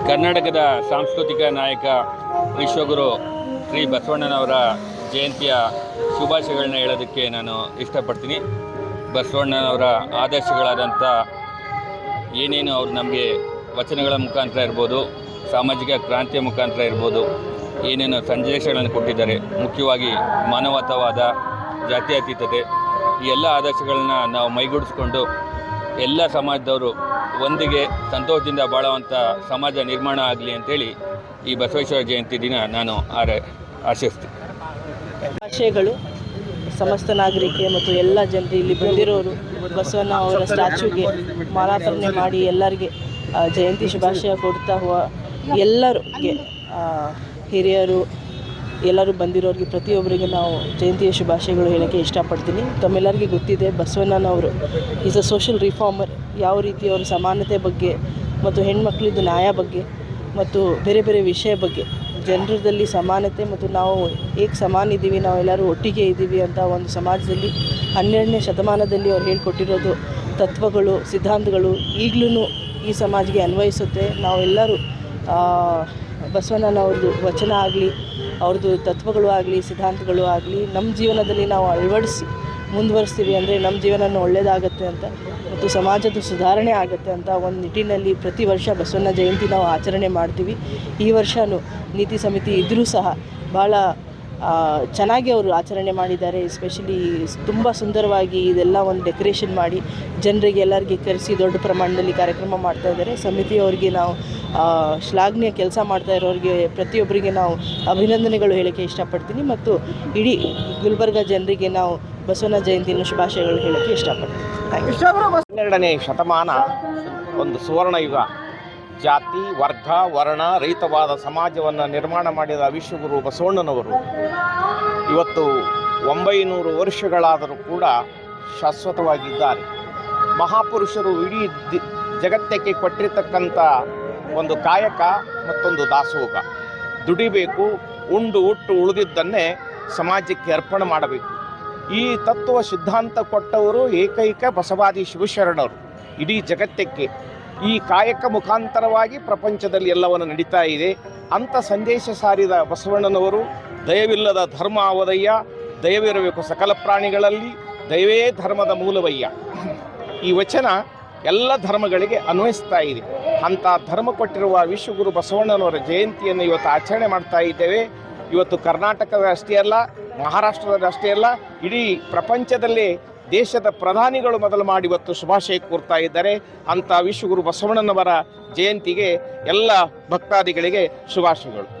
ಕರ್ನಾಟಕದ ಸಾಂಸ್ಕೃತಿಕ ನಾಯಕ ವಿಶ್ವಗುರು ಶ್ರೀ ಬಸವಣ್ಣನವರ ಜಯಂತಿಯ ಶುಭಾಶಯಗಳನ್ನ ಹೇಳೋದಕ್ಕೆ ನಾನು ಇಷ್ಟಪಡ್ತೀನಿ. ಬಸವಣ್ಣನವರ ಆದರ್ಶಗಳಾದಂಥ ಏನೇನು ಅವರು ನಮಗೆ ವಚನಗಳ ಮುಖಾಂತರ ಇರ್ಬೋದು, ಸಾಮಾಜಿಕ ಕ್ರಾಂತಿಯ ಮುಖಾಂತರ ಇರ್ಬೋದು, ಏನೇನು ಸಂದೇಶಗಳನ್ನು ಕೊಟ್ಟಿದ್ದಾರೆ, ಮುಖ್ಯವಾಗಿ ಮಾನವತಾವಾದ, ಜಾತ್ಯತೀತತೆ, ಈ ಎಲ್ಲ ಆದರ್ಶಗಳನ್ನ ನಾವು ಮೈಗೂಡಿಸ್ಕೊಂಡು ಎಲ್ಲ ಸಮಾಜದವರು ಒಂದಿಗೆ ಸಂತೋಷದಿಂದ ಬಾಳುವಂಥ ಸಮಾಜ ನಿರ್ಮಾಣ ಆಗಲಿ ಅಂತೇಳಿ ಈ ಬಸವೇಶ್ವರ ಜಯಂತಿ ದಿನ ನಾನು ಆಶಿಸ್ತೀನಿ. ಆಶಯಗಳು ಸಮಸ್ತ ನಾಗರಿಕೆ ಮತ್ತು ಎಲ್ಲ ಜನರು ಇಲ್ಲಿ ಬಂದಿರೋರು ಬಸವಣ್ಣ ಅವರ ಸ್ಟ್ಯಾಚ್ಯೂಗೆ ಮಾಲಾರ್ಪಣೆ ಮಾಡಿ ಎಲ್ಲರಿಗೆ ಜಯಂತಿ ಶುಭಾಶಯ ಕೊಡ್ತಾ ಎಲ್ಲರಿಗೆ ಹಿರಿಯರು ಎಲ್ಲರೂ ಬಂದಿರೋರಿಗೆ ಪ್ರತಿಯೊಬ್ಬರಿಗೆ ನಾವು ಜಯಂತಿಯ ಶುಭಾಶಯಗಳು ಹೇಳೋಕ್ಕೆ ಇಷ್ಟಪಡ್ತೀನಿ. ತಮ್ಮೆಲ್ಲರಿಗೂ ಗೊತ್ತಿದೆ ಬಸವಣ್ಣನವರು ಈಸ್ ಅ ಸೋಷಿಯಲ್ ರಿಫಾರ್ಮರ್. ಯಾವ ರೀತಿ ಅವರು ಸಮಾನತೆ ಬಗ್ಗೆ ಮತ್ತು ಹೆಣ್ಮಕ್ಳಿದ್ದು ನ್ಯಾಯ ಬಗ್ಗೆ ಮತ್ತು ಬೇರೆ ಬೇರೆ ವಿಷಯ ಬಗ್ಗೆ ಜನರದಲ್ಲಿ ಸಮಾನತೆ ಮತ್ತು ನಾವು ಏಕೆ ಸಮಾನ ಇದ್ದೀವಿ, ನಾವೆಲ್ಲರೂ ಒಟ್ಟಿಗೆ ಇದ್ದೀವಿ ಅಂತ ಒಂದು ಸಮಾಜದಲ್ಲಿ 12ನೇ ಶತಮಾನದಲ್ಲಿ ಅವ್ರು ಹೇಳ್ಕೊಟ್ಟಿರೋದು ತತ್ವಗಳು, ಸಿದ್ಧಾಂತಗಳು ಈಗಲೂ ಈ ಸಮಾಜಕ್ಕೆ ಅನ್ವಯಿಸುತ್ತೆ. ನಾವೆಲ್ಲರೂ ಬಸವಣ್ಣನವ್ರದ್ದು ವಚನ ಆಗಲಿ, ಅವ್ರದ್ದು ತತ್ವಗಳು ಆಗಲಿ, ಸಿದ್ಧಾಂತಗಳು ಆಗಲಿ ನಮ್ಮ ಜೀವನದಲ್ಲಿ ನಾವು ಅಳವಡಿಸಿ ಮುಂದುವರಿಸ್ತೀವಿ ಅಂದರೆ ನಮ್ಮ ಜೀವನ ಒಳ್ಳೆಯದಾಗತ್ತೆ ಅಂತ ಮತ್ತು ಸಮಾಜದ ಸುಧಾರಣೆ ಆಗುತ್ತೆ ಅಂತ ಒಂದು ನಿಟ್ಟಿನಲ್ಲಿ ಪ್ರತಿ ವರ್ಷ ಬಸವಣ್ಣ ಜಯಂತಿ ನಾವು ಆಚರಣೆ ಮಾಡ್ತೀವಿ. ಈ ವರ್ಷವೂ ನೀತಿ ಸಮಿತಿ ಇದ್ದರೂ ಸಹ ಭಾಳ ಚೆನ್ನಾಗಿ ಅವರು ಆಚರಣೆ ಮಾಡಿದ್ದಾರೆ. ಎಸ್ಪೆಷಲಿ ತುಂಬ ಸುಂದರವಾಗಿ ಇದೆಲ್ಲ ಒಂದು ಡೆಕೋರೇಷನ್ ಮಾಡಿ ಜನರಿಗೆ ಎಲ್ಲರಿಗೆ ಕರೆಸಿ ದೊಡ್ಡ ಪ್ರಮಾಣದಲ್ಲಿ ಕಾರ್ಯಕ್ರಮ ಮಾಡ್ತಾಯಿದ್ದಾರೆ. ಸಮಿತಿಯವರಿಗೆ ನಾವು ಶ್ಲಾಘನೀಯ ಕೆಲಸ ಮಾಡ್ತಾ ಇರೋರಿಗೆ ಪ್ರತಿಯೊಬ್ಬರಿಗೆ ನಾವು ಅಭಿನಂದನೆಗಳು ಹೇಳೋಕ್ಕೆ ಇಷ್ಟಪಡ್ತೀನಿ ಮತ್ತು ಇಡೀ ಗುಲ್ಬರ್ಗ ಜನರಿಗೆ ನಾವು ಬಸವಣ್ಣ ಜಯಂತಿನ ಶುಭಾಶಯಗಳು ಹೇಳೋಕ್ಕೆ ಇಷ್ಟಪಡ್ತೀನಿ. 12ನೇ ಶತಮಾನ ಒಂದು ಸುವರ್ಣ ಯುಗ. ಜಾತಿ, ವರ್ಗ, ವರ್ಣ ರಹಿತವಾದ ಸಮಾಜವನ್ನು ನಿರ್ಮಾಣ ಮಾಡಿದ ವಿಶ್ವಗುರು ಬಸವಣ್ಣನವರು ಇವತ್ತು 900 ವರ್ಷಗಳಾದರೂ ಕೂಡ ಶಾಶ್ವತವಾಗಿದ್ದಾರೆ. ಮಹಾಪುರುಷರು ಇಡೀ ಜಗತ್ತಕ್ಕೆ ಕೊಟ್ಟಿರ್ತಕ್ಕಂಥ ಒಂದು ಕಾಯಕ ಮತ್ತೊಂದು ದಾಸೋಹ. ದುಡಿಬೇಕು, ಉಂಡು ಉಟ್ಟು ಉಳಿದಿದ್ದನ್ನೇ ಸಮಾಜಕ್ಕೆ ಅರ್ಪಣೆ ಮಾಡಬೇಕು. ಈ ತತ್ವ ಸಿದ್ಧಾಂತ ಕೊಟ್ಟವರು ಏಕೈಕ ಬಸವಾದಿ ಶಿವಶರಣರು. ಇಡೀ ಜಗತ್ತಕ್ಕೆ ಈ ಕಾಯಕ ಮುಖಾಂತರವಾಗಿ ಪ್ರಪಂಚದಲ್ಲಿ ಎಲ್ಲವನ್ನು ನಡೀತಾ ಇದೆ ಅಂಥ ಸಂದೇಶ ಸಾರಿದ ಬಸವಣ್ಣನವರು ದಯವಿಲ್ಲದ ಧರ್ಮ ಅವದಯ್ಯ, ದಯವಿರಬೇಕು ಸಕಲ ಪ್ರಾಣಿಗಳಲ್ಲಿ, ದಯವೇ ಧರ್ಮದ ಮೂಲವಯ್ಯ. ಈ ವಚನ ಎಲ್ಲ ಧರ್ಮಗಳಿಗೆ ಅನ್ವಯಿಸ್ತಾ ಇದೆ. ಅಂಥ ಧರ್ಮ ಕೊಟ್ಟಿರುವ ವಿಶ್ವಗುರು ಬಸವಣ್ಣನವರ ಜಯಂತಿಯನ್ನು ಇವತ್ತು ಆಚರಣೆ ಮಾಡ್ತಾ ಇದ್ದೇವೆ. ಇವತ್ತು ಕರ್ನಾಟಕದ ಅಷ್ಟೇ ಅಲ್ಲ, ಮಹಾರಾಷ್ಟ್ರದ ಅಷ್ಟೇ ಅಲ್ಲ, ಇಡೀ ಪ್ರಪಂಚದಲ್ಲೇ ದೇಶದ ಪ್ರಧಾನಿಗಳು ಮೊದಲು ಮಾಡಿ ಇವತ್ತು ಶುಭಾಶಯ ಕೋರ್ತಾ ಇದ್ದಾರೆ. ಅಂಥ ವಿಶ್ವಗುರು ಬಸವಣ್ಣನವರ ಜಯಂತಿಗೆ ಎಲ್ಲ ಭಕ್ತಾದಿಗಳಿಗೆ ಶುಭಾಶಯಗಳು.